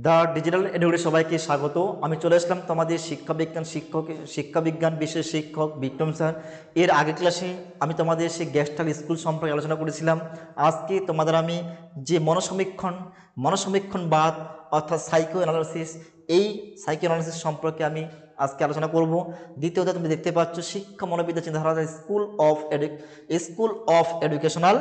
The digital education সবাইকে স্বাগত। আমি চলে আসলাম তোমাদের শিক্ষাবিজ্ঞান বিষয়ের শিক্ষক বিক্রম স্যার। এর আগের ক্লাসে আমি তোমাদের সেই গ্যাস্টাল স্কুল সম্পর্কে আলোচনা করেছিলাম। আজকে তোমাদের আমি যে মনসমীক্ষণবাদ অর্থাৎ সাইকো অ্যানালিসিস, এই সাইকো অ্যানালিসিস সম্পর্কে আমি আজকে আলোচনা করব। দ্বিতীয়ত তুমি দেখতে পাচ্ছ শিক্ষা মনোবিদ্যা চিন্তাধারা স্কুল অফ এডুকেশনাল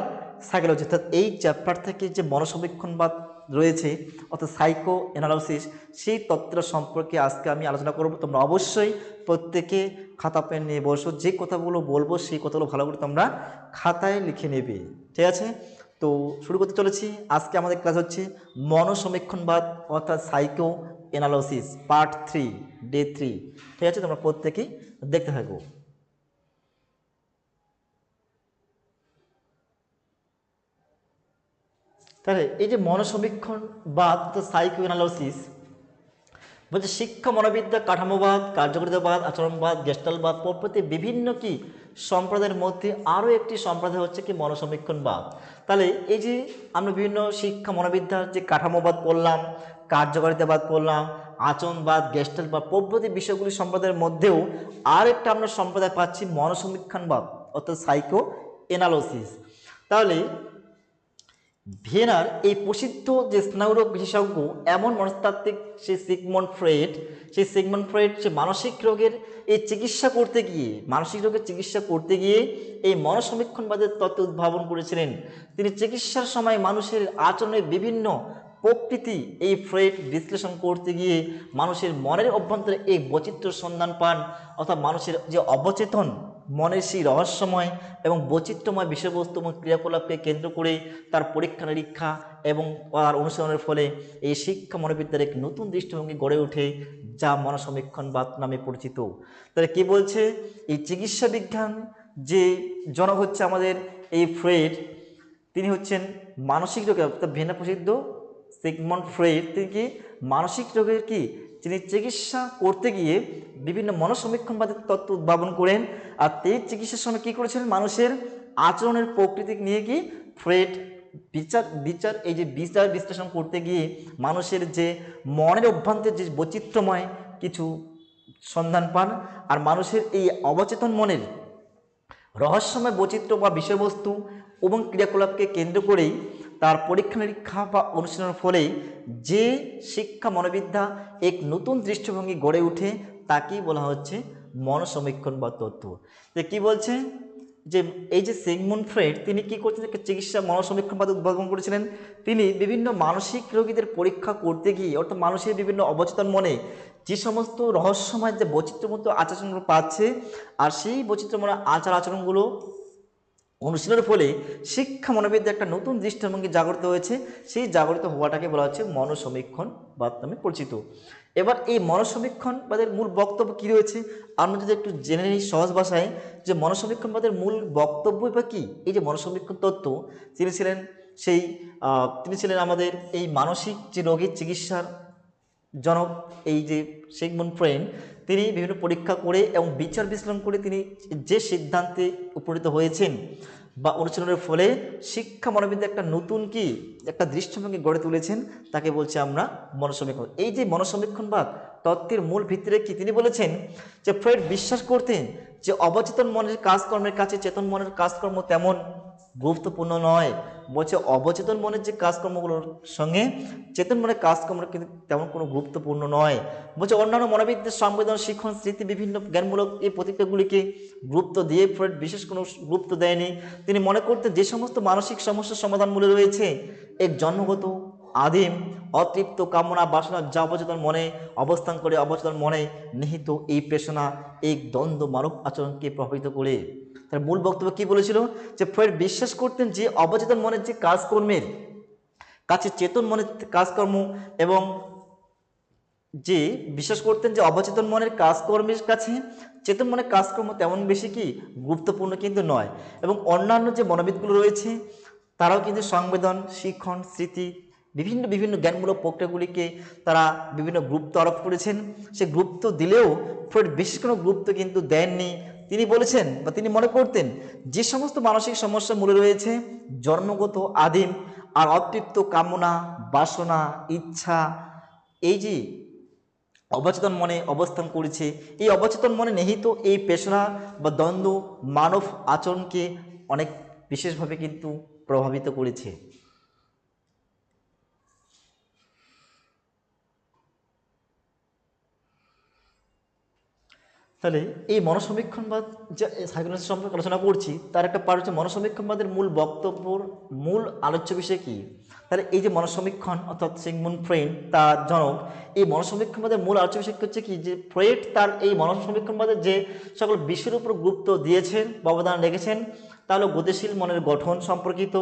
সাইকোলজি, অর্থাৎ এই চ্যাপ্টার থেকে যে মনসমীক্ষণবাদ রয়েছে অর্থাৎ সাইকো অ্যানালিসিস, সেই তত্ত্ব সম্পর্কে আজকে আমি আলোচনা করব। তোমরা অবশ্যই প্রত্যেকে খাতা পেন নিয়ে বসো, যে কথাগুলো বলবো সেই কথাগুলো ভালো করে তোমরা খাতায় লিখে নেবে, ঠিক আছে? তো শুরু করতে চলেছি। আজকে আমাদের ক্লাস হচ্ছে মনসমীক্ষণবাদ অর্থাৎ সাইকো অ্যানালিসিস পার্ট 3, ডে 3, ঠিক আছে? তোমরা প্রত্যেকেই দেখতে থাকো। তাহলে এই যে মনসমীক্ষণবাদ সাইকো অ্যানালিসিস বলছে শিক্ষা মনোবিদ্যা কাঠামোবাদ, কার্যকরিতাবাদ, আচরণবাদ, গেস্টালবাদ প্রভৃতি বিভিন্ন কি সম্প্রদায়ের মধ্যে আরও একটি সম্প্রদায় হচ্ছে কি মনসমীক্ষণবাদ। তাহলে এই যে আমরা বিভিন্ন শিক্ষা মনোবিদ্যার যে কাঠামোবাদ পড়লাম, কার্যকারিতাবাদ পড়লাম, আচরণবাদ, গেস্টালবাদ প্রভৃতি বিষয়গুলি সম্প্রদায়ের মধ্যেও আর একটা আমরা সম্প্রদায় পাচ্ছি মনসমীক্ষণবাদ অর্থাৎ সাইকো অ্যানালিসিস। তাহলে ভিয়েনার এই প্রসিদ্ধ যে স্নায়ুরোগ বিশেষজ্ঞ এমন মনস্তাত্ত্বিক সেই সিগমন্ড ফ্রয়েড সে মানসিক রোগের চিকিৎসা করতে গিয়ে এই মনসমীক্ষণবাদের তত্ত্ব উদ্ভাবন করেছিলেন। তিনি চিকিৎসার সময় মানুষের আচরণের বিভিন্ন প্রকৃতি এই ফ্রয়েড বিশ্লেষণ করতে গিয়ে মানুষের মনের অভ্যন্তরে এই বৈচিত্র্য সন্ধান পান, অর্থাৎ মানুষের যে অবচেতন মনের সেই রহস্যময় এবং বৈচিত্র্যময় বিষয়বস্তু এবং ক্রিয়াকলাপকে কেন্দ্র করে তার পরীক্ষা নিরীক্ষা এবং তার অনুসরণের ফলে এই শিক্ষা মনোবিদ্যার এক নতুন দৃষ্টিভঙ্গি গড়ে ওঠে, যা মনসমীক্ষণবাদ নামে পরিচিত। তাহলে কি বলছে, এই চিকিৎসা বিজ্ঞান যে জনক হচ্ছে আমাদের এই ফ্রয়েড, তিনি হচ্ছেন মানসিক রোগের অর্থাৎ ভিয়েনা প্রসিদ্ধ সিগমন্ড ফ্রয়েড, তিনি কি মানসিক রোগের কি তিনি চিকিৎসা করতে গিয়ে বিভিন্ন মনসমীক্ষণবাদের তত্ত্ব উদ্ভাবন করেন। আর এই চিকিৎসার সময় কী করেছিলেন, মানুষের আচরণের প্রকৃতি নিয়ে কি ফ্রয়েড বিচার বিশ্লেষণ করতে গিয়ে মানুষের যে মনের অভ্যন্তরে যে বৈচিত্র্যময় কিছু সন্ধান পান, আর মানুষের এই অবচেতন মনের রহস্যময় বৈচিত্র্য বা বিষয়বস্তু এবং ক্রিয়াকলাপকে কেন্দ্র করেই তার পরীক্ষা নিরীক্ষা বা অনুশীলনের ফলে যে শিক্ষা মনোবিদ্যা এক নতুন দৃষ্টিভঙ্গি গড়ে ওঠে তাকেই বলা হচ্ছে মনসমীক্ষণ বা তত্ত্ব। যে কি বলছে, যে এই যে সিগমুন্ড ফ্রয়েড তিনি কি করছেন, চিকিৎসা মনসমীক্ষণবাদ উদ্ভাবন করেছিলেন। তিনি বিভিন্ন মানসিক রোগীদের পরীক্ষা করতে গিয়ে অর্থাৎ মানুষের বিভিন্ন অবচেতন মনে যে সমস্ত রহস্যময় যে বৈচিত্র্যময় আচরণগুলো পাচ্ছে, আর সেই বৈচিত্র্যময় আচরণগুলো অনুশীলনের ফলে শিক্ষা মনোবিদ্যা একটা নতুন দৃষ্টিভঙ্গি জাগ্রত হয়েছে। সেই জাগ্রত হওয়াটাকে বলা হচ্ছে মনসমীক্ষণবাদ নামে পরিচিত। এবার এই মনসমীক্ষণবাদের মূল বক্তব্য কী রয়েছে আমরা যদি একটু জেনে নিই সহজ ভাষায়, যে মনসমীক্ষণবাদের মূল বক্তব্য বা কী। এই যে মনসমীক্ষণ তত্ত্ব, তিনি ছিলেন আমাদের এই মানসিক যে রোগীর চিকিৎসার জনক এই যে সিগমুন্ড ফ্রয়েড। তিনি বিভিন্ন পরীক্ষা করে এবং বিচার বিশ্লেষণ করে তিনি যে সিদ্ধান্তে উপনীত হয়েছেন বা অনুশীলনের ফলে শিক্ষা মনোবিদ্যা একটা নতুন একটা দৃষ্টিভঙ্গি গড়ে তুলেছেন, তাকে বলছি আমরা মনসমীক্ষণ। এই যে মনসমীক্ষণবাদ তত্ত্বের মূল ভিত্তিতে কি তিনি বলেছেন, যে ফ্রয়েড বিশ্বাস করতেন যে অবচেতন মনের কাজকর্মের কাছে চেতন মনের কাজকর্ম তেমন গুরুত্বপূর্ণ নয়। বলছে অবচেতন মনের যে কাজকর্মগুলোর সঙ্গে চেতন মনের কাজকর্ম কিন্তু তেমন কোনো গুরুত্বপূর্ণ নয়। বলছে অন্যান্য মনোবিদ্যার সংবেদন, শিক্ষণ, স্মৃতি, বিভিন্ন জ্ঞানমূলক এই প্রতিক্রিয়াগুলিকে গুরুত্ব দিয়ে ফ্রয়েড বিশেষ কোনো গুরুত্ব দেয়নি। তিনি মনে করতেন যে সমস্ত মানসিক সমস্যার সমাধান মূলে রয়েছে এক জন্মগত আদিম অতৃপ্ত কামনা বাসনা, যা অবচেতন মনে অবস্থান করে, অবচেতন মনে নিহিত এই পেশনা এই দ্বন্দ্ব মানব আচরণকে প্রভাবিত করে। তার মূল বক্তব্য কি বলেছিল, যে ফ্রয়েড বিশ্বাস করতেন যে অবচেতন মনের যে কাজকর্মের কাছে চেতন মনের কাজকর্ম এবং যে বিশ্বাস করতেন যে অবচেতন মনের কাজকর্মের কাছে চেতন মনের কাজকর্ম তেমন বেশি গুরুত্বপূর্ণ কিন্তু নয়। এবং অন্যান্য যে মনোবিদগুলো রয়েছে তারাও কিন্তু সংবেদন, শিক্ষণ, স্মৃতি বিভিন্ন বিভিন্ন জ্ঞানমূলক প্রক্রিয়াগুলিকে তারা বিভিন্ন গুরুত্ব আরোপ করেছেন। সে গুরুত্ব দিলেও ফ্রয়েড বিশেষ কোনো গুরুত্ব কিন্তু দেননি। তিনি বলেছেন বা তিনি মনে করতেন যে সমস্ত মানসিক সমস্যা মূলে রয়েছে জন্মগত আদিম আর অতৃপ্ত কামনা বাসনা ইচ্ছা, এই যে অবচেতন মনে অবস্থান করেছে, এই অবচেতন মনে নিহিত এই পেশনা বা দ্বন্দ্ব মানব আচরণকে অনেক বিশেষভাবে কিন্তু প্রভাবিত করেছে। তাহলে এই মনসমীক্ষণবাদ যে সাইকোলজি সম্পর্কে আলোচনা করছি, তার একটা পার্ট হচ্ছে মনসমীক্ষণবাদের মূল বক্তব্যর মূল আলোচ্য বিষয় কি। তাহলে এই যে মনসমীক্ষণ অর্থাৎ সিগমুন্ড ফ্রেড তার জনক, এই মনসমীক্ষণবাদের মূল আলোচ্য বিষয় হচ্ছে কি, যে ফ্রেড তার এই মনসমীক্ষণবাদের যে সকল বিষয়ের উপর গুরুত্ব দিয়েছেন বা অবদান রেখেছেন, তা হলো গতিশীল মনের গঠন সম্পর্কিত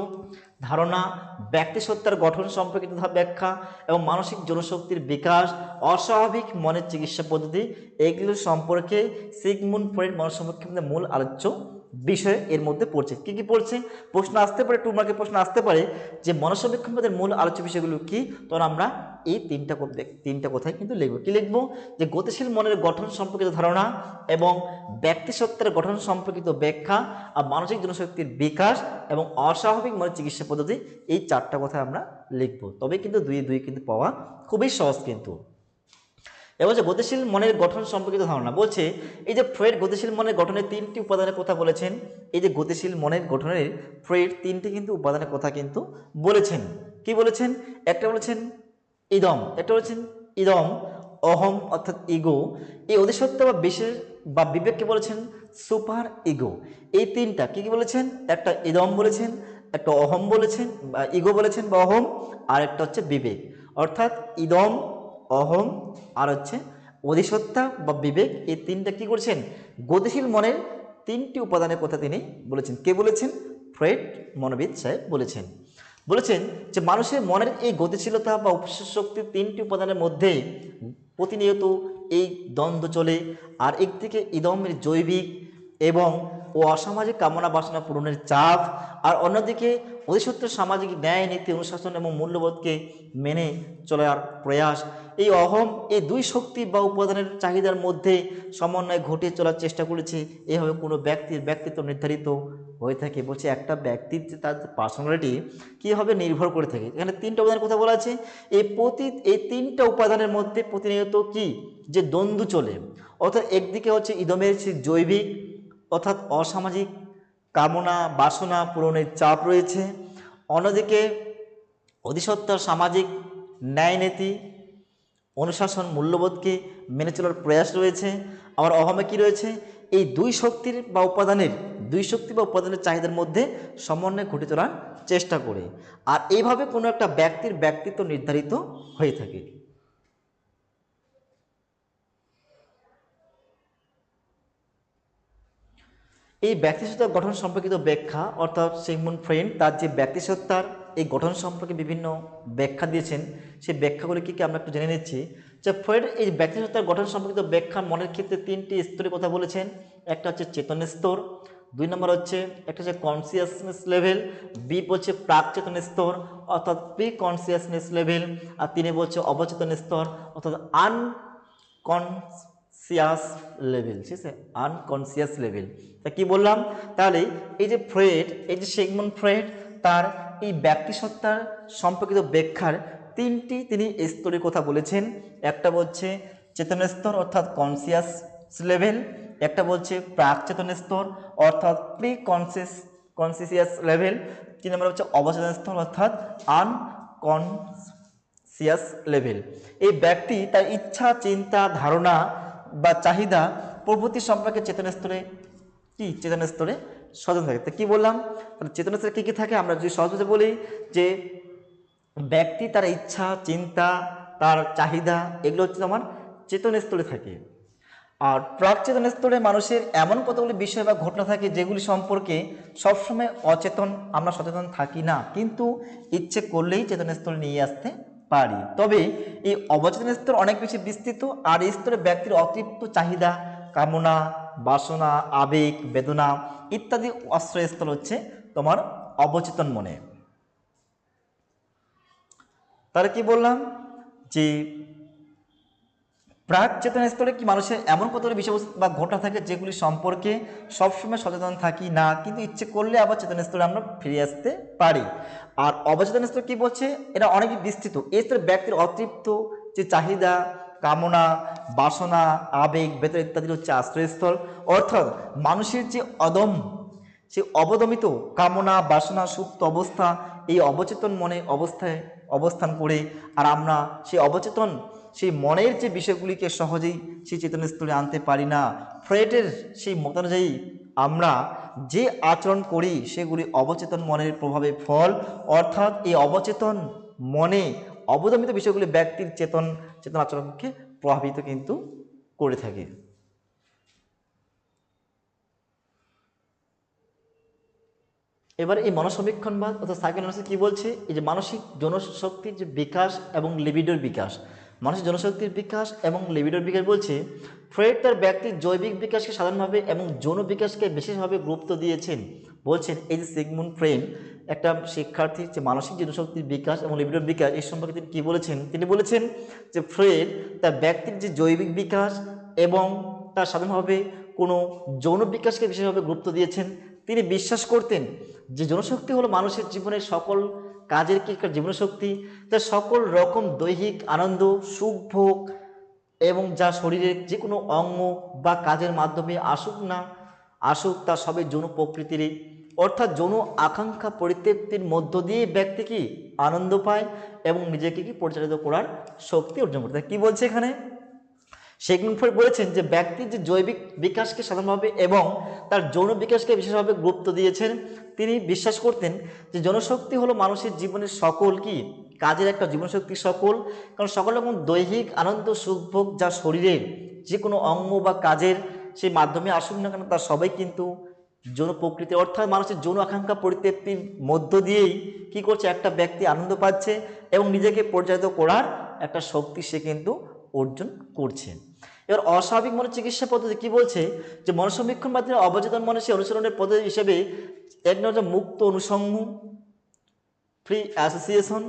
ধারণা, ব্যক্তিসত্তার গঠন সম্পর্কিত ব্যাখ্যা এবং মানসিক জনশক্তির বিকাশ, অস্বাভাবিক মনের চিকিৎসা পদ্ধতি, এগুলো সম্পর্কে সিগমুন্ড ফ্রয়েড মনসমীক্ষণের মূল আলোচ্য বিষয় এর মধ্যে পড়ছে। কি কি পড়ছে? প্রশ্ন আসতে পারে, 2 মার্কের প্রশ্ন আসতে পারে যে মনসমীক্ষণবাদের মূল আলোচ্য বিষয়গুলো কি। তখন আমরা এই তিনটা কথাই কিন্তু লিখবো। কি লিখবো? যে গতিশীল মনের গঠন সম্পর্কিত ধারণা এবং ব্যক্তিসত্তার গঠন সম্পর্কিত ব্যাখ্যা আর মানসিক জনশক্তির বিকাশ এবং অস্বাভাবিক মনের চিকিৎসা পদ্ধতি, এই 4টা কথা আমরা লিখবো। তবে কিন্তু 2 কিন্তু পাওয়া খুবই সহজ। কিন্তু এবার যে গতিশীল মনের গঠন সম্পর্কিত ধারণা বলছে, এই যে ফ্রয়েড গতিশীল মনের গঠনের 3টি উপাদানের কথা বলেছেন। এই যে গতিশীল মনের গঠনের ফ্রয়েড 3টি কিন্তু উপাদানের কথা কিন্তু বলেছেন। কি বলেছেন? একটা বলেছেন ইদম, একটা বলেছেন ইদম অহম অর্থাৎ ইগো, এই অধিসত্তা বা বিশেষ বা বিবেককে বলেছেন সুপার ইগো। এই 3টা কি কি বলেছেন? একটা ইদম বলেছেন, একটা অহম বলেছেন বা ইগো বলেছেন বা অহম, আর একটা হচ্ছে বিবেক। অর্থাৎ ইদম, অহম আর হচ্ছে অধিসত্তা বা বিবেক, এই 3টা কি করছেন? গতিশীল মনের 3টি উপাদানের কথা তিনি বলেছেন। কে বলেছেন? ফ্রয়েড মনোবিদ সাহেব বলেছেন। বলেছেন যে মানুষের মনের এই গতিশীলতা বা উপস্থিত শক্তির 3টি উপাদানের মধ্যে প্রতিনিয়ত এই দ্বন্দ্ব চলে। আর একদিকে ইদমের জৈবিক এবং অসামাজিক কামনা বাসনা পূরণের চাপ, আর অন্যদিকে অধিসত্ত্বের সামাজিক ন্যায় নীতি অনুশাসন এবং মূল্যবোধকে মেনে চলার প্রয়াস। এই অহম এই 2 শক্তি বা উপাদানের চাহিদার মধ্যে সমন্বয় ঘটিয়ে চলার চেষ্টা করেছে। এভাবে কোনো ব্যক্তির ব্যক্তিত্ব নির্ধারিত হয়ে থাকে। বলছে একটা ব্যক্তির যে তার পার্সোনালিটি কীভাবে নির্ভর করে থাকে। এখানে 3টা উপাদানের কথা বলা আছে। এই 3টা উপাদানের মধ্যে প্রতিনিয়ত কি যে দ্বন্দ্ব চলে। অর্থাৎ একদিকে হচ্ছে ইদমের জৈবিক অর্থাৎ অসামাজিক কামনা বাসনা পূরণের চাপ রয়েছে, অন্যদিকে অধিসত্ত্বার সামাজিক ন্যায় নীতি অনুশাসন মূল্যবোধকে মেনে চলার প্রয়াস রয়েছে। আবার অহমে কি রয়েছে? এই 2 শক্তির বা উপাদানের 2 শক্তি বা উপাদানের চাহিদার মধ্যে সমন্বয় ঘটে চলার চেষ্টা করে। আর এইভাবে কোনো একটা ব্যক্তির ব্যক্তিত্ব নির্ধারিত হয়ে থাকে। এই ব্যক্তিসত্তার গঠন সম্পর্কিত ব্যাখ্যা অর্থাৎ সিগমুন্ড ফ্রয়েড তার যে ব্যক্তিসত্তার এই গঠন সম্পর্কে বিভিন্ন ব্যাখ্যা দিয়েছেন, সেই ব্যাখ্যাগুলি কী কী আমরা একটু জেনে নিচ্ছি। যে ফ্রয়েড এই ব্যক্তিসত্তার গঠন সম্পর্কিত ব্যাখ্যা মনের ক্ষেত্রে 3টি স্তরের কথা বলেছেন। একটা হচ্ছে চেতন স্তর, 2 নম্বর হচ্ছে একটা হচ্ছে কনসিয়াসনেস লেভেল, বি বলছে প্রাক চেতন স্তর অর্থাৎ প্রি কনসিয়াসনেস লেভেল, আর 3 বলছে অবচেতন স্তর অর্থাৎ আনকনসিয়াস লেভেল। ঠিক আছে, আনকনসিয়াস লেভেল। তা কি বললাম? তাহলে এই যে ফ্রয়েড, এই যে সিগমুন্ড ফ্রয়েড তার এই ব্যক্তিসত্তার সম্পর্কিত ব্যাখ্যার 3টি তিনি স্তরের কথা বলেছেন। একটা বলছে চেতন স্তর অর্থাৎ কনসিয়াস লেভেল, একটা বলছে প্রাক চেতন স্তর অর্থাৎ প্রি কনসিয়াস লেভেল, 3 নম্বর হচ্ছে অবচেতন স্তর অর্থাৎ আনকনসিয়াস লেভেল। এই ব্যক্তি তার ইচ্ছা চিন্তা ধারণা বা চাহিদা প্রভৃতি সম্পর্কে চেতন স্তরে কি চেতন স্তরে সচেতন থাকে। তা কি বললাম? তাহলে চেতন স্তরে কী কী থাকে? আমরা যদি সহজে বলি যে ব্যক্তি তার ইচ্ছা চিন্তা তার চাহিদা এগুলো হচ্ছে আমার চেতন স্তরে থাকে। আর প্রাক চেতন স্তরে মানুষের এমন কতগুলি বিষয় বা ঘটনা থাকে যেগুলি সম্পর্কে সবসময় অচেতন, আমরা সচেতন থাকি না, কিন্তু ইচ্ছে করলেই চেতন স্তরে নিয়ে আসতে পারি। তবে এই অবচেতন স্তর অনেক বেশি বিস্তৃত, আর এই স্তরে ব্যক্তির অতৃপ্ত চাহিদা কামনা বাসনা আবেগ বেদনা ইত্যাদি আশ্রয়স্থল হচ্ছে তোমার অবচেতন মনে। তাহলে কি বললাম যে প্রাক চেতন স্তরে কি মানুষের এমন কতগুলি বিষয়বস্তু বা ঘটনা থাকে যেগুলি সম্পর্কে সবসময় সচেতন থাকি না, কিন্তু ইচ্ছে করলে আবার চেতন স্তরে আমরা ফিরে আসতে পারি। আর অবচেতন স্তর কি বলছে? এটা অনেক বিস্তৃত। এই স্তরে ব্যক্তির অতৃপ্ত যে চাহিদা, কামনা, বাসনা, আবেগ, বেতন ইত্যাদির হচ্ছে আশ্রয়স্থল। অর্থাৎ মানুষের যে সে অবদমিত কামনা, বাসনা, সুপ্ত অবস্থা, এই অবচেতন মনে অবস্থায় অবস্থান করে, আর আমরা সেই মনের যে বিষয়গুলিকে সহজেই সেই চেতনের স্তরে আনতে পারি না। ফ্রয়েডের সেই মতানুযায়ী আমরা যে আচরণ করি সেগুলি অবচেতন মনের প্রভাবে ফল। অর্থাৎ এই অবচেতন মনে অবদমিত বিষয়গুলি ব্যক্তির চেতন আচরণকে প্রভাবিত কিন্তু করে থাকে। এবার এই মনসমীক্ষণবাদ অর্থাৎ সাইকোঅ্যানালিসিস কি বলছে, এই যে মানসিক জনশক্তির যে বিকাশ এবং লিবিডোর বিকাশ, মানসিক জনশক্তির বিকাশ এবং লিবিডোর বিকাশ বলছে ফ্রয়েড তার ব্যক্তির জৈবিক বিকাশকে সাধারণভাবে এবং যৌন বিকাশকে বিশেষভাবে গুরুত্ব দিয়েছেন। বলছেন এই যে সিগমুন্ড ফ্রয়েড একটা শিক্ষার্থীর যে মানসিক জনশক্তির বিকাশ এবং লিবিডোর বিকাশ এই সম্পর্কে তিনি কী বলেছেন, তিনি বলেছেন যে ফ্রয়েড তার ব্যক্তির যে জৈবিক বিকাশ এবং তার সাধারণভাবে কোনো যৌন বিকাশকে বিশেষভাবে গুরুত্ব দিয়েছেন। তিনি বিশ্বাস করতেন যে জনশক্তি হলো মানুষের জীবনের সকল কাজের কি একটা জীবনশক্তি, যা সকল রকম দৈহিক আনন্দ, সুখ ভোগ এবং যা শরীরের যে কোনো অঙ্গ বা কাজের মাধ্যমে আসুক তা সবই যৌন প্রকৃতিরই। অর্থাৎ যৌন আকাঙ্ক্ষা পরিতৃপ্তির মধ্য দিয়ে ব্যক্তি কি আনন্দ পায় এবং নিজেকে কি পরিচালিত করার শক্তি অর্জন করতে হয়। কি বলছে এখানে, সিগমুন্ড ফ্রয়েড বলেছেন যে ব্যক্তির যে জৈবিক বিকাশকে সাধারণভাবে এবং তার যৌন বিকাশকে বিশেষভাবে গুরুত্ব দিয়েছেন। তিনি বিশ্বাস করতেন যে জনশক্তি হলো মানুষের জীবনের সকল কি কাজের একটা জীবনশক্তি সকল, কারণ সকল রকম দৈহিক আনন্দ সুখভোগ যা শরীরের যে কোনো অঙ্গ বা কাজের সেই মাধ্যমে আসুক না কেন, তার সবাই কিন্তু যৌন প্রকৃতি। অর্থাৎ মানুষের যৌন আকাঙ্ক্ষা পরিতৃপ্তির মধ্য দিয়েই কি করছে, একটা ব্যক্তি আনন্দ পাচ্ছে এবং নিজেকে পরিচালিত করার একটা শক্তি সে কিন্তু অর্জন করছে। এবার অস্বাভাবিক মনের চিকিৎসা পদ্ধতি কি বলছে, যে মনসমীক্ষণবাদীরা অবচেতন মনে সে অনুসরণের পদ্ধতি হিসেবে এক নম্বর মুক্ত অনুসঙ্গ, ফ্রি অ্যাসোসিয়েশন,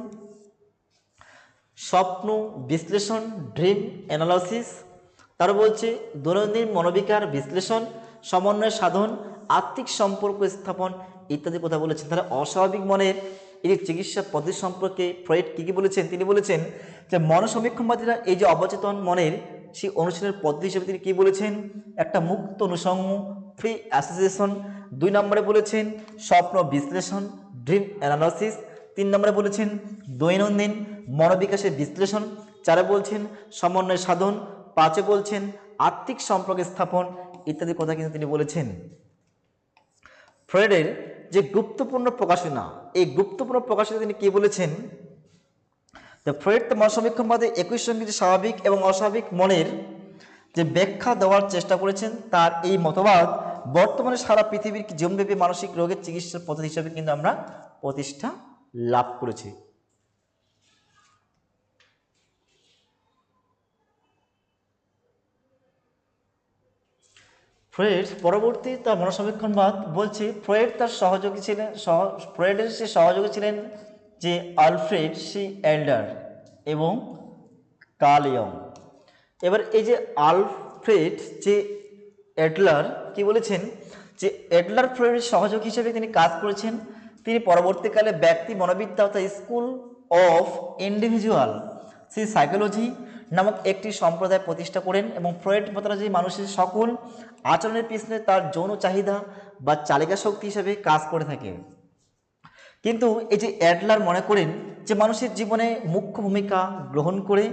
স্বপ্ন বিশ্লেষণ, ড্রিম অ্যানালাইসিস, তারা বলছে দৈনন্দিন মনোবিকার বিশ্লেষণ, সমন্বয় সাধন, আত্মিক সম্পর্ক স্থাপন ইত্যাদি কথা বলেছেন। তারা অস্বাভাবিক মনের এই চিকিৎসা পদ্ধতি সম্পর্কে ফ্রয়েড কী বলেছেন, তিনি বলেছেন যে মনসমীক্ষণবাদীরা এই যে অবচেতন মনের সেই অনুশীলনের পদ্ধতি হিসেবে তিনি কী বলেছেন, একটা মুক্ত অনুসঙ্গ, ফ্রি অ্যাসোসিয়েশন, 2 নম্বরে বলেছেন স্বপ্ন বিশ্লেষণ, ড্রিম অ্যানালাইসিস, 3 নম্বরে বলেছেন দৈনন্দিন মনোবিকাশের বিশ্লেষণ, 4 বলছেন সমন্বয় সাধন, 5 বলছেন আত্মিক সম্পর্ক স্থাপন ইত্যাদি কথা কিন্তু তিনি বলেছেন। ফ্রয়েডের যে গুরুত্বপূর্ণ প্রকাশনা, এই গুরুত্বপূর্ণ প্রকাশনা তিনি কি বলেছেন, ফ্রয়েড তো মনসমীক্ষণবাদে একই সঙ্গে যে স্বাভাবিক এবং অস্বাভাবিক মনের যে ব্যাখ্যা দেওয়ার চেষ্টা করেছেন। তার এই মতবাদ বর্তমানে সারা পৃথিবীর জীবনব্যাপী মানসিক রোগের চিকিৎসার পদ্ধতি হিসেবে কিন্তু আমরা প্রতিষ্ঠা লাভ করেছি। ফ্রয়েড পরবর্তী তার মনসমীক্ষণবাদ বলছে ফ্রয়েডের সে সহযোগী ছিলেন যে আলফ্রেড সি এডলার এবং কার্ল ইয়ং। এবার এই যে আলফ্রেড যে এডলার কি বলেছেন, যে এডলার ফ্রয়েডের সহযোগী হিসেবে তিনি কাজ করেছেন। তিনি পরবর্তীকালে ব্যক্তি মনোবিদ্যা অর্থাৎ স্কুল অফ ইন্ডিভিজুয়াল সাইকোলজি নামক একটি সম্প্রদায় প্রতিষ্ঠা করেন এবং ফ্রয়েড মতানুযায়ী মানুষের সকল আচরণের পিছনে তার যৌন চাহিদা বা চালিকা শক্তি হিসেবে কাজ করে থাকে। কিন্তু এই যে অ্যাডলার মনে করেন যে মানুষের জীবনে মুখ্য ভূমিকা গ্রহণ করে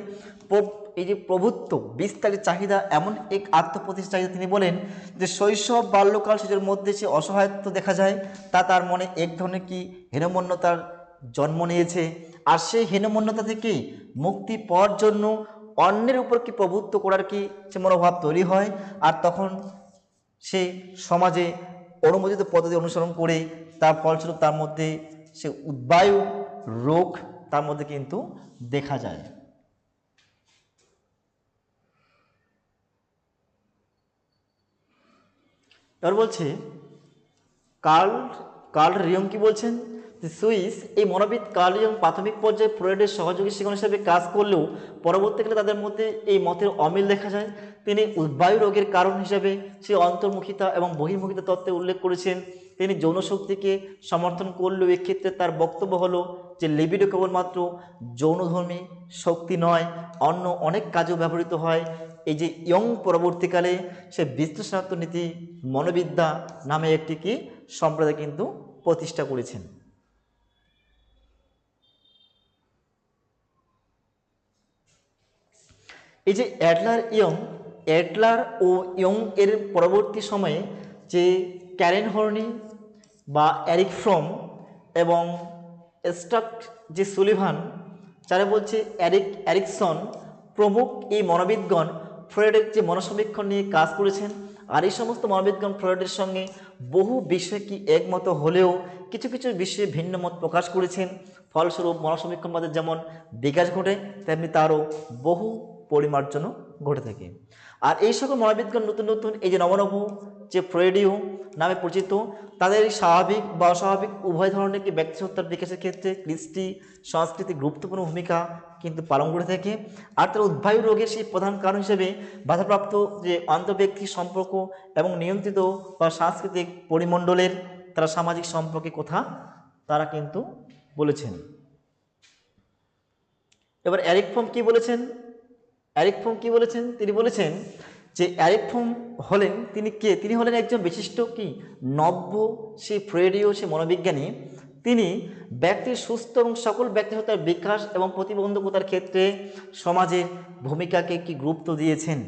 এই যে প্রভুত্ব বিস্তারের চাহিদা এমন এক আত্মপ্রতিষ্ঠা চাহিদা। তিনি বলেন যে শৈশব বাল্যকাল শিশুর মধ্যে যে অসহায়ত্ব দেখা যায় তা তার মনে এক ধরনের কি হীনমন্যতার জন্ম নিয়েছে, আর সেই হীনমন্যতা থেকে মুক্তি পাওয়ার জন্য অন্যের উপর কি প্রভুত্ব করার কি সে মনোভাব তৈরি হয়, আর তখন সে সমাজে অনুমোদিত পদ্ধতি অনুসরণ করে তার ফলস্বরূপ তার মধ্যে সে উদ্বায়ু রোগ তার মধ্যে কিন্তু দেখা যায়। এবার বলছে কার্ল রিয়ং কি বলছেন, সুইস এই মনোবিদ কার্ল ইয়ং প্রাথমিক পর্যায়ে ফ্রয়েডের সহযোগী শিক্ষক হিসেবে কাজ করলেও পরবর্তীকালে তাদের মধ্যে এই মতের অমিল দেখা যায়। তিনি উদ্বায়ু রোগের কারণ হিসেবে সেই অন্তর্মুখিতা এবং বহির্মুখিতা তত্ত্বে উল্লেখ করেছেন। তিনি যৌন শক্তিকে সমর্থন করলেও এক্ষেত্রে তার বক্তব্য হলো যে লিবিডো কেবলমাত্র যৌনধর্মী শক্তি নয়, অন্য অনেক কাজেও ব্যবহৃত হয়। এই যে ইয়ং পরবর্তীকালে সে বিশ্লেষণাত্মক নীতি মনোবিদ্যা নামে একটি কি সম্প্রদায় কিন্তু প্রতিষ্ঠা করেছেন। এই যে অ্যাডলার ও ইয়ং এর পরবর্তী সময়ে যে ক্যারেন হর্নি বা এরিক ফ্রম এবং স্টাক যে সুলিভান, যারা বলছে এরিকসন প্রমুখ এই মনোবিদগণ ফ্রয়েডের যে মনসমীক্ষণ নিয়ে কাজ করেছেন। আর এই সমস্ত মনোবিদগণ ফ্রয়েডের সঙ্গে বহু বিষয়ে কি একমত হলেও কিছু কিছু বিষয়ে ভিন্ন মত প্রকাশ করেছেন। ফলস্বরূপ মনসমীক্ষণবাদের যেমন বিকাশ ঘটে, তেমনি তারও বহু পরিমার্জনও ঘটে থাকে। আর এই সকল মনোবিদগণ নতুন নতুন এই যে নবনব যে ফ্রয়েডীয় নামে পরিচিত, তাদের স্বাভাবিক বা অস্বাভাবিক উভয় ধরনের কি ব্যক্তিসত্তার বিকাশের ক্ষেত্রে কৃষ্টি সংস্কৃতি গুরুত্বপূর্ণ ভূমিকা কিন্তু পালন করে থাকে। আর তার উদ্বায়ু রোগের সেই প্রধান কারণ হিসেবে বাধাপ্রাপ্ত যে আন্তঃব্যক্তিক সম্পর্ক এবং নিয়ন্ত্রিত বা সাংস্কৃতিক পরিমণ্ডলের তারা সামাজিক সম্পর্কের কথা তারা কিন্তু বলেছেন। এবার এরিক ফ্রম কি বলেছেন? তিনি বলেছেন যে এরিক ফ্রম হলেন তিনি কে? তিনি হলেন একজন বিশিষ্ট কি নব্য সেই ফ্রয়েডীয় সে মনোবিজ্ঞানী। তিনি ব্যক্তির সুস্থ এবং সকল ব্যক্তিগতার বিকাশ এবং প্রতিবন্ধকতার ক্ষেত্রে সমাজের ভূমিকাকে কি গুরুত্ব দিয়েছেন।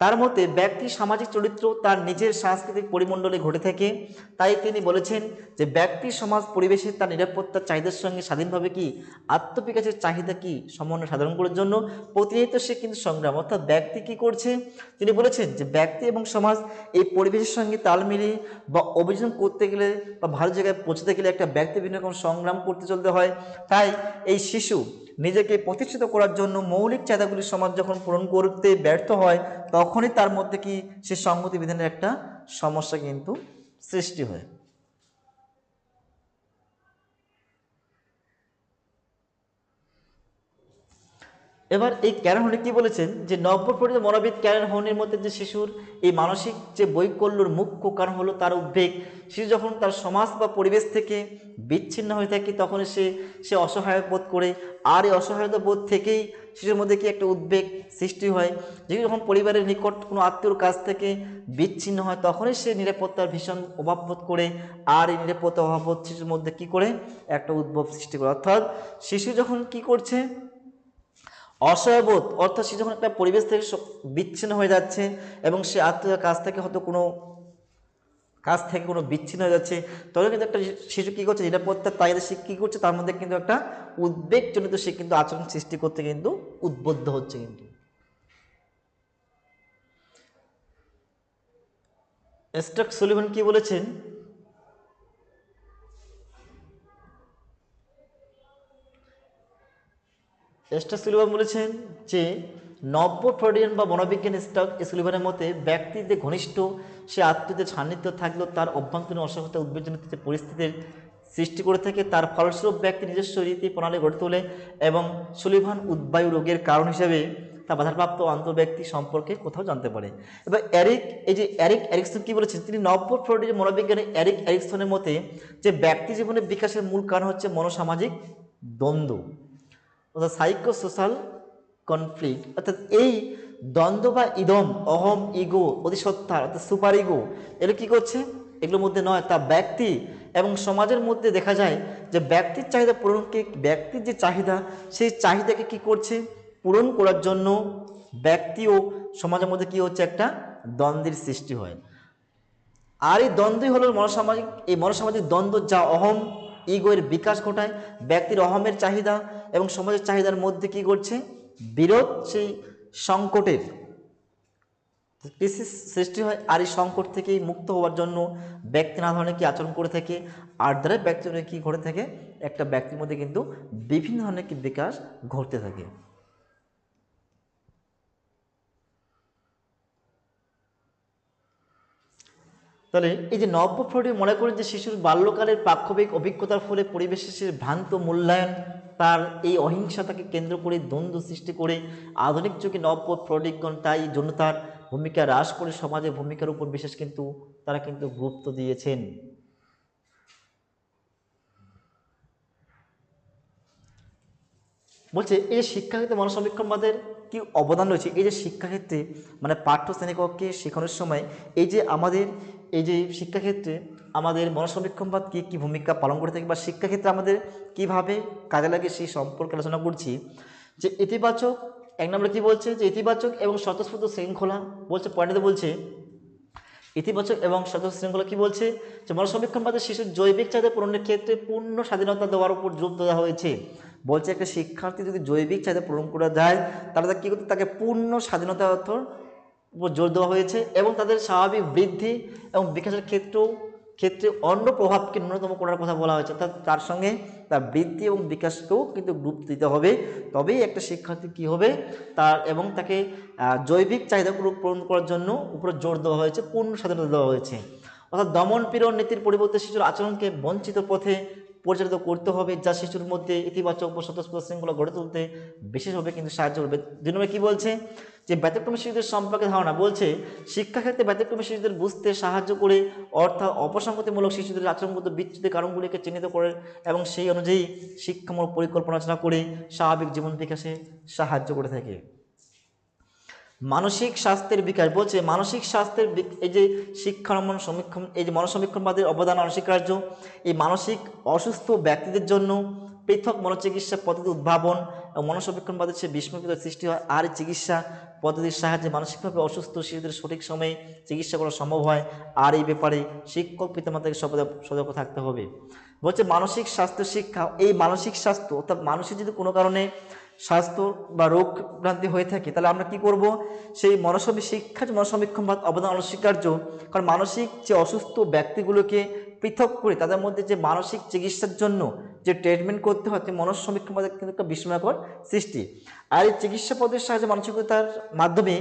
তার মতে ব্যক্তির সামাজিক চরিত্র তার নিজের সাংস্কৃতিক পরিমণ্ডলে ঘটে থাকে। তাই তিনি বলেছেন যে ব্যক্তি সমাজ পরিবেশে তার নিরাপত্তার চাহিদার সঙ্গে স্বাধীনভাবে কি আত্মবিকাশের চাহিদা কি সমন্বয় সাধন করার জন্য প্রতিনিয়ত সে কিন্তু সংগ্রাম। অর্থাৎ ব্যক্তি কি করছে? তিনি বলেছেন যে ব্যক্তি এবং সমাজ এই পরিবেশের সঙ্গে তাল মিলিয়ে বা অভিযোজন করতে গেলে বা ভালো জায়গায় পৌঁছতে গেলে একটা ব্যক্তি বিভিন্ন রকম সংগ্রাম করতে চলতে হয়। তাই এই শিশু নিজেকে প্রতিষ্ঠিত করার জন্য মৌলিক চাহিদাগুলি সমাজ যখন পূরণ করতে ব্যর্থ হয়, তখনই তার মধ্যে কি সে সংগতি বিধানের একটা সমস্যা কিন্তু সৃষ্টি হয়। এবার এই ক্যারেন হর্নি কি বলেছেন যে নব্যপ্রণীত মনোবিদ ক্যারেন হর্নির মধ্যে যে শিশুর এই মানসিক যে বৈকল্যর মুখ্য কারণ হলো তার উদ্বেগ। শিশু যখন তার সমাজ বা পরিবেশ থেকে বিচ্ছিন্ন হয়ে থাকে তখন সে অসহায় বোধ করে। আর এই অসহায়তা বোধ থেকেই শিশুর মধ্যে কি একটা উদ্বেগ সৃষ্টি হয়। যেহেতু যখন পরিবারের নিকট কোনো আত্মীয়র কাছ থেকে বিচ্ছিন্ন হয় তখনই সে নিরাপত্তার ভীষণ অভাব বোধ করে। আর এই নিরাপত্তা অভাববোধ শিশুর মধ্যে কি করে একটা উদ্ভব সৃষ্টি করে। অর্থাৎ শিশু যখন কি করছে অসহায়বোধ, অর্থাৎ সে যখন একটা পরিবেশ থেকে বিচ্ছিন্ন হয়ে যাচ্ছে এবং সে আত্মীয়র কাছ থেকে হয়তো কোনো বিচ্ছিন্ন হয়ে যাচ্ছে, তখন কিন্তু একটা শিশু কী করছে নিরাপত্তার তাগিদে সে কী করছে তার মধ্যে কিন্তু একটা উদ্বেগজনিত সে কিন্তু আচরণ সৃষ্টি করতে কিন্তু উদ্বুদ্ধ হচ্ছে। কিন্তু স্টাক সুলিভান কি বলেছেন? স্টাক সুলিভান বলেছেন যে নব্য ফ্রয়েডিয়ান বা মনোবিজ্ঞান স্টাক সুলিভানের মতে ব্যক্তির যে ঘনিষ্ঠ সে আত্মীয়দের সান্নিধ্য থাকলেও তার অভ্যন্তরীণ অসহতা উদ্বেগজনিত যে পরিস্থিতির সৃষ্টি করে থাকে, তার ফলস্বরূপ ব্যক্তি নিজস্ব রীতি প্রণালী গড়ে তোলে এবং সুলিভান উদ্বায়ু রোগের কারণ হিসেবে তা বাধাপ্রাপ্ত আন্তঃব্যক্তি সম্পর্কে কোথাও জানতে পারে। এবার এরিক এরিকসন কি বলেছেন? তিনি নব্য ফ্রয়েডিয়ান মনোবিজ্ঞানী এরিক এরিকসনের মতে যে ব্যক্তি জীবনের বিকাশের মূল কারণ হচ্ছে মনোসামাজিক দ্বন্দ্ব, অর্থাৎ সাইকো সোশ্যাল কনফ্লিক্ট। অর্থাৎ এই দ্বন্দ্ব বা ইদম অহম ইগো অতিসত্তা অর্থাৎ সুপার ইগো এগুলো কী করছে? এগুলোর মধ্যে নয়, তা ব্যক্তি এবং সমাজের মধ্যে দেখা যায় যে ব্যক্তির চাহিদা পূরণকে ব্যক্তির যে চাহিদা সেই চাহিদাকে কি করছে পূরণ করার জন্য ব্যক্তি ও সমাজের মধ্যে কি হচ্ছে একটা দ্বন্দ্বের সৃষ্টি হয়। আর এই দ্বন্দ্বই হলো মনোসামাজিক দ্বন্দ্ব যা অহম ইগোয়ের বিকাশ ঘটায়। ব্যক্তির অহমের চাহিদা এবং সমাজের চাহিদার মধ্যে কি করছে বিরোধ, সেই সংকটের ক্রাইসিস সৃষ্টি হয়। আর এই সংকট থেকেই মুক্ত হওয়ার জন্য ব্যক্তি নানা ধরনের কি আচরণ করে থাকে। আর দ্বারা ব্যক্তির কি ঘটে থাকে একটা ব্যক্তির মধ্যে কিন্তু বিভিন্ন ধরনের কি বিকাশ ঘটতে থাকে। তাহলে এই যে নব্য ফ্রয়েড মনে করেন যে শিশুর বাল্যকালের প্রাক্ষবিক অভিজ্ঞতার ফলে পরিবেশের ভ্রান্ত মূল্যায়ন, তার এই অহিংসাতাকে কেন্দ্র করে দ্বন্দ্ব সৃষ্টি করে আধুনিক যুগে নব্য ফ্রয়েডিকগণ তাই জন্য তার ভূমিকা হ্রাস করে সমাজের ভূমিকার উপর বিশেষ কিন্তু তারা কিন্তু গুরুত্ব দিয়েছেন। বলছে এই যে শিক্ষাক্ষেত্রে মনসমীক্ষণবাদের কি অবদান রয়েছে, এই যে শিক্ষাক্ষেত্রে মানে পাঠ্য শ্রেণীকক্ষে শেখানোর সময় এই যে আমাদের এই যে শিক্ষাক্ষেত্রে আমাদের মনসমীক্ষণবাদ কী কী ভূমিকা পালন করে থাকে বা শিক্ষাক্ষেত্রে আমাদের কিভাবে কাজে লাগে সেই সম্পর্কে আলোচনা করছি। যে ইতিবাচক, এক নম্বরে কী বলছে যে ইতিবাচক এবং স্বতঃস্ফূর্ত শৃঙ্খলা, বলছে পয়েন্টে বলছে ইতিবাচক এবং স্বতঃস্ফূর্ত শৃঙ্খলা কী বলছে যে মনসমীক্ষণবাদে শিশুর জৈবিক চাহিদা পূরণের ক্ষেত্রে পূর্ণ স্বাধীনতা দেওয়ার উপর জোর দেওয়া হয়েছে। বলছে একটা শিক্ষার্থী যদি জৈবিক চাহিদা পূরণ করা যায় তাহলে কী করতে, তাকে পূর্ণ স্বাধীনতার উপর জোর দেওয়া হয়েছে এবং তাদের স্বাভাবিক বৃদ্ধি এবং বিকাশের ক্ষেত্রে অন্য প্রভাবকে ন্যূনতম করার কথা বলা হয়েছে। অর্থাৎ তার সঙ্গে তার বৃদ্ধি এবং বিকাশকেও কিন্তু গুরুত্ব দিতে হবে, তবেই একটা শিক্ষার্থী কী হবে তার এবং তাকে জৈবিক চাহিদাগুলো পূরণ করার জন্য উপরে জোর দেওয়া হয়েছে, পূর্ণ স্বাধীনতা দেওয়া হয়েছে। অর্থাৎ দমন পীড়ন নীতির পরিবর্তে শিশুর আচরণকে বঞ্চিত পথে পরিচালিত করতে হবে, যা শিশুর মধ্যে ইতিবাচক ও স্বতঃস্ফূর্ত শৃঙ্খলা গড়ে তুলতে বিশেষভাবে কিন্তু সাহায্য করবে। 2 নম্বরে কী বলছে যে ব্যতিক্রমী শিশুদের সম্পর্কে ধারণা, বলছে শিক্ষাক্ষেত্রে ব্যতিক্রমী শিশুদের বুঝতে সাহায্য করে, অর্থাৎ অপসংগতিমূলক শিশুদের আচরণগত বিচ্যুতির কারণগুলিকে চিহ্নিত করে এবং সেই অনুযায়ী শিক্ষামূলক পরিকল্পনা রচনা করে স্বাভাবিক জীবন বিকাশে সাহায্য করে থাকে। মানসিক স্বাস্থ্যের বিকাশ, বলছে মানসিক স্বাস্থ্যের এই যে শিক্ষারমণ সমীক্ষণ, এই যে মনসমীক্ষণবাদের অবদান অনস্বীকার্য। এই মানসিক অসুস্থ ব্যক্তিদের জন্য পৃথক মনোচিকিৎসা পদ্ধতি উদ্ভাবন এবং মনসমীক্ষণবাদের সে বিস্ময়কৃত সৃষ্টি হয়। আর এই চিকিৎসা পদ্ধতির সাহায্যে মানসিকভাবে অসুস্থ শিশুদের সঠিক সময়ে চিকিৎসা করা সম্ভব হয়। আর এই ব্যাপারে শিক্ষক পিতামাতাকে সতর্ক থাকতে হবে। বলছে মানসিক স্বাস্থ্য শিক্ষা, এই মানসিক স্বাস্থ্য অর্থাৎ মানুষের যদি কোনো কারণে স্বাস্থ্য বা রোগ ভ্রান্তি হয়ে থাকে তাহলে আমরা কি করব, সেই মনসমীক্ষণবাদ অবদান অনস্বীকার্য। কারণ মানসিক যে অসুস্থ ব্যক্তিগুলোকে পৃথক করে তাদের মধ্যে যে মানসিক চিকিৎসার জন্য যে ট্রিটমেন্ট করতে হয় মনসমীক্ষণবাদের কিন্তু একটা বিস্ময়কর সৃষ্টি। আর এই চিকিৎসা পদ্ধতির সাহায্যে মানসিকতার মাধ্যমে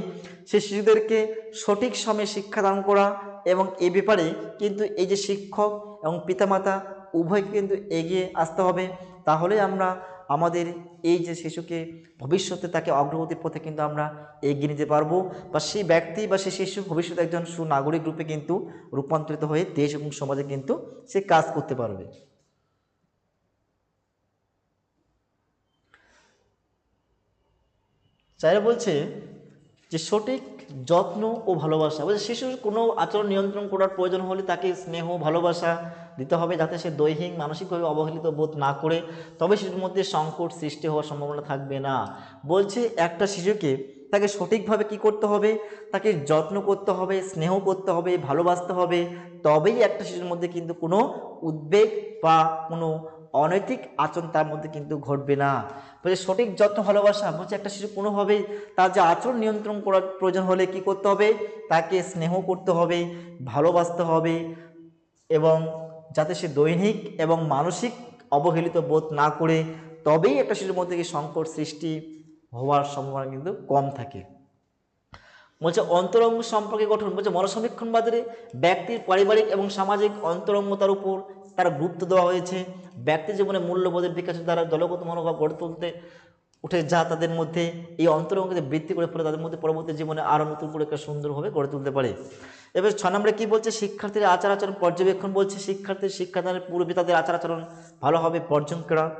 সেই শিশুদেরকে সঠিক সময়ে শিক্ষাদান করা এবং এ ব্যাপারে কিন্তু এই যে শিক্ষক এবং পিতামাতা উভয়কে কিন্তু এগিয়ে আসতে হবে। তাহলে আমরা আমাদের এই যে শিশুকে ভবিষ্যতে তাকে অগ্রগতির পথে কিন্তু আমরা এগিয়ে নিতে পারবো, বা সেই ব্যক্তি বা সেই শিশু ভবিষ্যতে একজন সুনাগরিক রূপে কিন্তু রূপান্তরিত হয়ে দেশ এবং সমাজে কিন্তু সে কাজ করতে পারবে। চাইলে বলছে যে সঠিক যত্ন ও ভালোবাসা, বলছে শিশুর কোনো আচরণ নিয়ন্ত্রণ করার প্রয়োজন হলে তাকে স্নেহ ভালোবাসা দিতে হবে যাতে সে দৈহিক মানসিকভাবে অবহেলিত বোধ না করে, তবে শিশুর মধ্যে সংকট সৃষ্টি হওয়ার সম্ভাবনা থাকবে না। বলছে একটা শিশুকে তাকে সঠিকভাবে কি করতে হবে, তাকে যত্ন করতে হবে, স্নেহ করতে হবে, ভালোবাসতে হবে, তবেই একটা শিশুর মধ্যে কিন্তু কোনো উদ্বেগ বা কোনো অনৈতিক আচরণ তার মধ্যে কিন্তু ঘটবে না। বলছে সঠিক যত্ন ভালোবাসা, বলছে একটা শিশু কোনোভাবেই তার যে আচরণ নিয়ন্ত্রণ করার প্রয়োজন হলে কি করতে হবে, তাকে স্নেহ করতে হবে, ভালোবাসতে হবে এবং যাতে সে দৈনিক এবং মানসিক অবহেলিত বোধ না করে, তবেই একটা শিশুর মধ্যে সংকট সৃষ্টি হওয়ার সম্ভাবনা কিন্তু কম থাকে। বলছে অন্তরঙ্গ সম্পর্কে গঠন, বলছে মনসমীক্ষণবাদের ব্যক্তির পারিবারিক এবং সামাজিক অন্তরঙ্গতার উপর তার গুরুত্ব দেওয়া হয়েছে। ব্যক্তি জীবনে মূল্যবোধের বিকাশের দ্বারা দলগত মনোভাব গড়ে তুলতে উঠে, যা তাদের মধ্যে এই অন্তরঙ্গকে বৃদ্ধি করে ফেলে তাদের মধ্যে পরবর্তী জীবনে আরও নতুন করে একটা সুন্দরভাবে গড়ে তুলতে পারে। এবার 6 নম্বরে কী বলছে শিক্ষার্থীর আচার আচরণ পর্যবেক্ষণ, বলছে শিক্ষার্থীর শিক্ষাদানের পূর্বে তাদের আচার আচরণ ভালোভাবে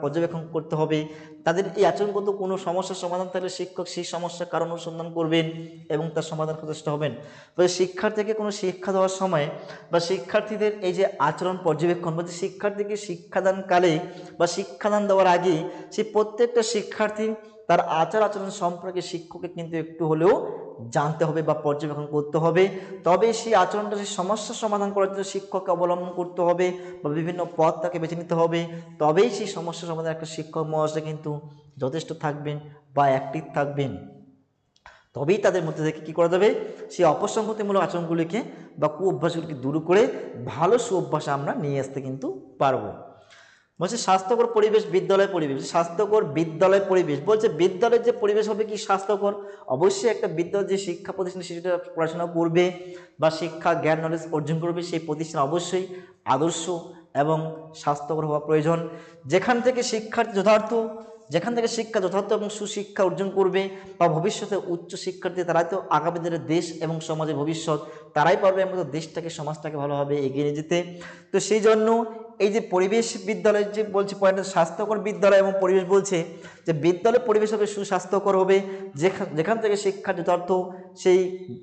পর্যবেক্ষণ করতে হবে। তাদের এই আচরণগত কোনো সমস্যার সমাধান থাকলে শিক্ষক সেই সমস্যার কারণ অনুসন্ধান করবেন এবং তার সমাধান প্রচেষ্টা হবেন। তবে শিক্ষার্থীকে কোনো শিক্ষা দেওয়ার সময় বা শিক্ষার্থীদের এই যে আচরণ পর্যবেক্ষণ, বলছে শিক্ষার্থীকে শিক্ষাদানকালে বা শিক্ষাদান দেওয়ার আগে সে প্রত্যেকটা শিক্ষার্থী তার আচার আচরণ সম্পর্কে শিক্ষককে কিন্তু একটু হলেও জানতে হবে বা পর্যবেক্ষণ করতে হবে। তবে সেই আচরণটা সেই সমস্যার সমাধান করার জন্য শিক্ষককে অবলম্বন করতে হবে বা বিভিন্ন পথ তাকে বেছে নিতে হবে, তবেই সেই সমস্যা সমাধানে একটা শিক্ষক মহাশয় কিন্তু যথেষ্ট থাকবেন বা অ্যাক্টিভ থাকবেন। তবেই তাদের মধ্যে থেকে কী করা যাবে, সেই অপসংগতিমূলক আচরণগুলিকে বা কুঅভ্যাসগুলিকে দূর করে ভালো সুঅভ্যাসে আমরা নিয়ে আসতে কিন্তু পারবো। বলছে স্বাস্থ্যকর পরিবেশ বিদ্যালয় পরিবেশ, স্বাস্থ্যকর বিদ্যালয় পরিবেশ বলছে বিদ্যালয়ের যে পরিবেশ হবে কি স্বাস্থ্যকর। অবশ্যই একটা বিদ্যালয় যে শিক্ষা প্রতিষ্ঠান সেটা পড়াশোনা করবে বা শিক্ষা জ্ঞান নলেজ অর্জন করবে, সেই প্রতিষ্ঠান অবশ্যই আদর্শ এবং স্বাস্থ্যকর হওয়া প্রয়োজন। যেখান থেকে শিক্ষা যথার্থ এবং সুশিক্ষা অর্জন করবে বা ভবিষ্যতে উচ্চ শিক্ষার্থী, তারাই তো আগামী দিনের দেশ এবং সমাজের ভবিষ্যৎ, তারাই পারবে আমাদের দেশটাকে সমাজটাকে ভালোভাবে এগিয়ে নিয়ে যেতে। তো সেই জন্য এই যে পরিবেশ বিদ্যালয় যে বলছে পয়েন্ট, স্বাস্থ্যকর বিদ্যালয় এবং পরিবেশ বলছে যে বিদ্যালয় পরিবেশ হবে সুস্বাস্থ্যকর হবে, যেখান থেকে শিক্ষা যথার্থ সেই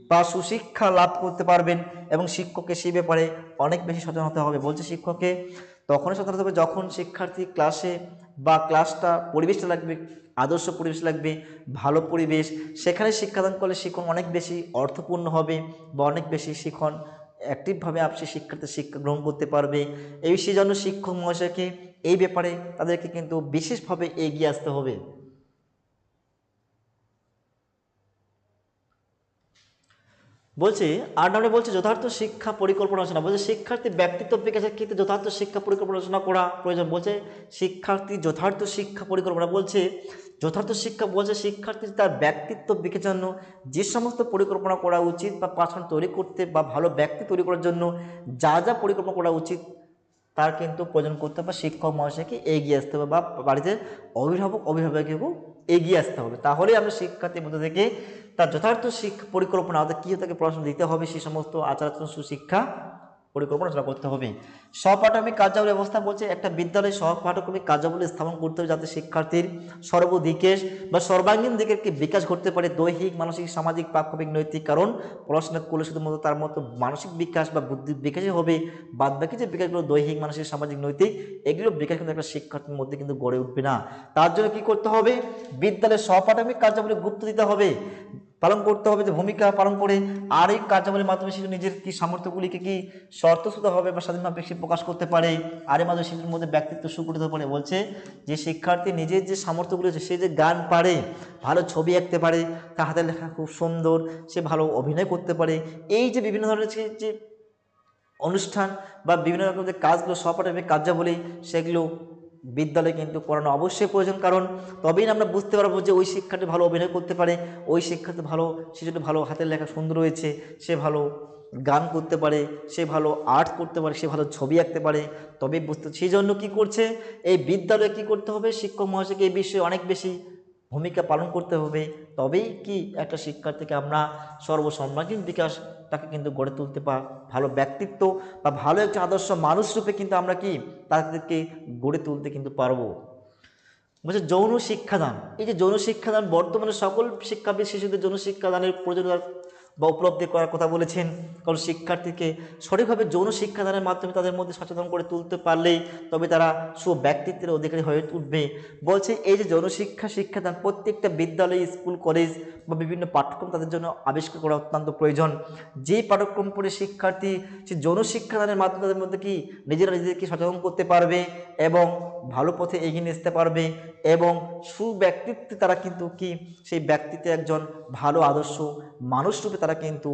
বা সুশিক্ষা লাভ করতে পারবেন এবং শিক্ষককে সেই ব্যাপারে অনেক বেশি সচেতন হতে হবে। বলছে শিক্ষককে তখনই সচেতন হতে হবে যখন শিক্ষার্থী ক্লাসে বা ক্লাসটা পরিবেশটা লাগবে, আদর্শ পরিবেশ লাগবে, ভালো পরিবেশ, সেখানে শিক্ষাদান করলে শিক্ষণ অনেক বেশি অর্থপূর্ণ হবে বা অনেক বেশি শিক্ষণ অ্যাক্টিভভাবে আপনি শিক্ষার্থী শিক্ষা গ্রহণ করতে পারবে। এই সেই জন্য শিক্ষক মহাশয়কে এই ব্যাপারে তাদেরকে কিন্তু বিশেষভাবে এগিয়ে আসতে হবে। বলছে 8 নম্বরে বলছে যথার্থ শিক্ষা পরিকল্পনা রচনা, বলছে শিক্ষার্থী ব্যক্তিত্ব বিকাশের ক্ষেত্রে যথার্থ শিক্ষা পরিকল্পনা রচনা করা প্রয়োজন। বলছে শিক্ষার্থী যথার্থ শিক্ষা পরিকল্পনা বলছে যথার্থ শিক্ষা বলছে শিক্ষার্থী তার ব্যক্তিত্ব বিকাশের জন্য যে সমস্ত পরিকল্পনা করা উচিত বা পাঠন তৈরি করতে বা ভালো ব্যক্তি তৈরি করার জন্য যা যা পরিকল্পনা করা উচিত তার কিন্তু প্রয়োজন করতে হবে। শিক্ষক মহাশয়কে এগিয়ে আসতে হবে বা বাড়িতে অভিভাবককেও এগিয়ে আসতে হবে, তাহলেই আমরা শিক্ষার্থীর মধ্যে থেকে তার যথার্থ শিক্ষা পরিকল্পনা অর্থাৎ কী তাকে পড়াশোনা দিতে হবে সেই সমস্ত আচার আচরণ সুশিক্ষা পরিকল্পনা রচনা করতে হবে। সহপাঠক্রমিক কার্যাবলী ব্যবস্থা বলছে একটা বিদ্যালয়ে সহপাঠক্রমিক কার্যাবলী স্থাপন করতে হবে যাতে শিক্ষার্থীর সর্বদিকের বা সর্বাঙ্গীন দিকের কি বিকাশ ঘটতে পারে, দৈহিক মানসিক সামাজিক প্রাক্ষবিক নৈতিক। কারণ পড়াশোনা করলে শুধুমাত্র তার মতো মানসিক বিকাশ বা বুদ্ধির বিকাশই হবে, বাদ বাকি যে বিকাশগুলো দৈহিক মানসিক সামাজিক নৈতিক এগুলো বিকাশ কিন্তু একটা শিক্ষার্থীর মধ্যে কিন্তু গড়ে উঠবে না। তার জন্য কি করতে হবে, বিদ্যালয়ের সহপাঠক্রমিক কার্যাবলী গুরুত্ব দিতে হবে, পালন করতে হবে, যে ভূমিকা পালন করে। আর এই কার্যাবলীর মাধ্যমে শিশু নিজের কি সামর্থ্যগুলিকে কি স্বতঃস্ফূর্তভাবে বা স্বাধীনভাবে সে প্রকাশ করতে পারে, আর এর মাধ্যমে শিশুর মধ্যে ব্যক্তিত্ব সুগঠিত হতে পারে। বলছে যে শিক্ষার্থী নিজের যে সামর্থ্যগুলি আছে, সে যে গান পারে, ভালো ছবি আঁকতে পারে, তার হাতের লেখা খুব সুন্দর, সে ভালো অভিনয় করতে পারে, এই যে বিভিন্ন ধরনের যে অনুষ্ঠান বা বিভিন্ন রকম যে কাজগুলো সহপাঠক্রমিক কার্যাবলী সেগুলো বিদ্যালয়ে কিন্তু করানো অবশ্যই প্রয়োজন। কারণ তবেই আমরা বুঝতে পারবো যে ওই শিক্ষার্থী ভালো অভিনয় করতে পারে, ওই শিক্ষার্থী ভালো, সে যদি ভালো হাতের লেখা সুন্দর রয়েছে, সে ভালো গান করতে পারে, সে ভালো আর্ট করতে পারে, সে ভালো ছবি আঁকতে পারে, তবেই বুঝতে। সেই জন্য কী করছে এই বিদ্যালয়ে কী করতে হবে, শিক্ষক মহাশয়কে এই বিষয়ে অনেক বেশি ভূমিকা পালন করতে হবে, তবেই কি একটা শিক্ষার্থীকে আমরা সর্বসম্মানীন বিকাশ তাকে কিন্তু গড়ে তুলতে বা ভালো ব্যক্তিত্ব বা ভালো একটা আদর্শ মানুষ রূপে কিন্তু আমরা কি তাদেরকে গড়ে তুলতে কিন্তু পারবো। বলছে যৌন শিক্ষাদান, এই যে যৌন শিক্ষাদান বর্তমানে সকল শিক্ষাবিদ শিশুদের যৌন শিক্ষাদানের প্রয়োজনীয়তা বা উপলব্ধি করার কথা বলেছেন। কারণ শিক্ষার্থীকে সঠিকভাবে যৌন শিক্ষাদানের মাধ্যমে তাদের মধ্যে সচেতন করে তুলতে পারলেই তবে তারা সুব্যক্তিত্বের অধিকারী হয়ে উঠবে। বলছে এই যে যৌন শিক্ষাদান প্রত্যেকটা বিদ্যালয় স্কুল কলেজ বা বিভিন্ন পাঠ্যক্রম তাদের জন্য আবিষ্কার করা অত্যন্ত প্রয়োজন। যে পাঠ্যক্রম পড়ে শিক্ষার্থী সে যৌন শিক্ষাদানের মাধ্যমে তাদের মধ্যে কি নিজেদেরকে সচেতন করতে পারবে এবং ভালো পথে এগিয়ে নিয়ে আসতে পারবে এবং সুব্যক্তিত্বে তারা কিন্তু কি সেই ব্যক্তিত্বে একজন ভালো আদর্শ মানুষ রূপে তারা কিন্তু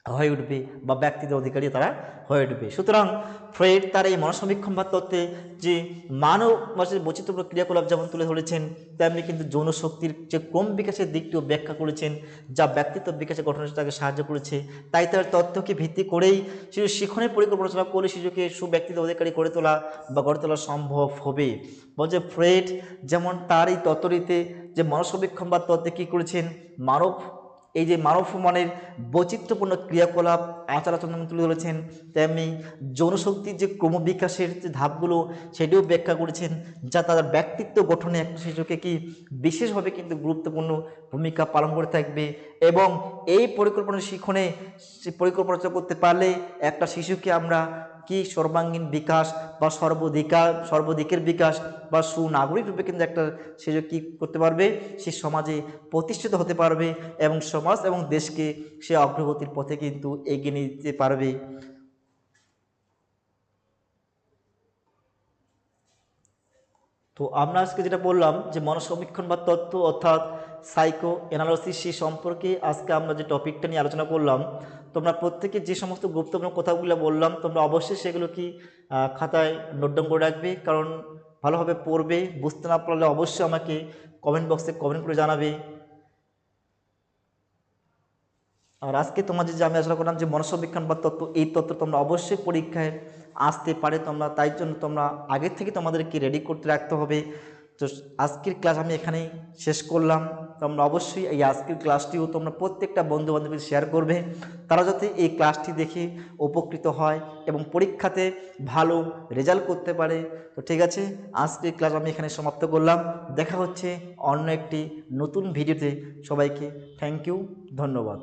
হয়ে উঠবে বা ব্যক্তিত্বের অধিকারী তারা হয়ে উঠবে। সুতরাং ফ্রয়েড তার এই মনসমীক্ষণবাদ তত্ত্বে যে মানব মাসের বৈচিত্র্য ক্রিয়াকলাপ যেমন তুলে ধরেছেন, তেমনি কিন্তু যৌন শক্তির যে ক্রম বিকাশের দিকটিও ব্যাখ্যা করেছেন, যা ব্যক্তিত্ব বিকাশে গঠনের তাকে সাহায্য করেছে। তাই তার তথ্যকে ভিত্তি করেই শিশু শিক্ষণের পরিকল্পনা রচনা করে শিশুকে সুব্যক্তিত্ব অধিকারী গড়ে তোলা সম্ভব হবে। বলছে ফ্রয়েড যেমন তার এই তত্ত্বটিতে যে মনসমীক্ষণবাদ তত্ত্বে কী করেছেন, এই যে মানব মনের বৈচিত্র্যপূর্ণ ক্রিয়াকলাপ আচার আচরণ তুলে ধরেছেন, তেমনি যৌনশক্তির যে ক্রমবিকাশের যে ধাপগুলো সেটিও ব্যাখ্যা করেছেন, যা তাদের ব্যক্তিত্ব গঠনে একটা শিশুকে কি বিশেষভাবে কিন্তু গুরুত্বপূর্ণ ভূমিকা পালন করে থাকবে। এবং এই পরিকল্পনা শিক্ষণে পরিকল্পনা করতে পারলে একটা শিশুকে আমরা কি সর্বাঙ্গীন বিকাশ বা সর্বদিকের বিকাশ বা সুনাগরিক রূপে কিন্তু একটা শিশু কী করতে পারবে, সে সমাজে প্রতিষ্ঠিত হতে পারবে এবং সমাজ এবং দেশকে সে অগ্রগতির পথে কিন্তু এগিয়ে নিতে পারবে। তো আমরা আজকে যেটা বললাম যে মনসমীক্ষণ বা তত্ত্ব অর্থাৎ সাইকো অ্যানালিসিস সম্পর্কে আজকে আমরা যে টপিকটা নিয়ে আলোচনা করলাম, তোমরা প্রত্যেকে যে সমস্ত গুরুত্বপূর্ণ কথাগুলো বললাম তোমরা অবশ্যই সেগুলো কি খাতায় নোট ডাউন করে রাখবে, কারণ ভালোভাবে পড়বে। বুঝতে না পারলে অবশ্যই আমাকে কমেন্ট বক্সে কমেন্ট করে জানাবে। আর আজকে তোমাদের যে আমি আলোচনা করলাম যে মনস্বিজ্ঞান বা তত্ত্ব, এই তত্ত্ব তোমরা অবশ্যই পরীক্ষায় আসতে পারে, তোমরা তাই জন্য তোমরা আগে থেকে তোমাদেরকে রেডি করতে রাখতে হবে। তো আজকের ক্লাস আমি এখানেই শেষ করলাম। তোমরা অবশ্যই এই আজকের ক্লাসটিও তোমরা প্রত্যেকটা বন্ধু বান্ধবীর শেয়ার করবে, তারা যাতে এই ক্লাসটি দেখে উপকৃত হয় এবং পরীক্ষাতে ভালো রেজাল্ট করতে পারে। তো ঠিক আছে, আজকের ক্লাস আমি এখানে সমাপ্ত করলাম। দেখা হচ্ছে অন্য একটি নতুন ভিডিওতে। সবাইকে থ্যাংক ইউ, ধন্যবাদ।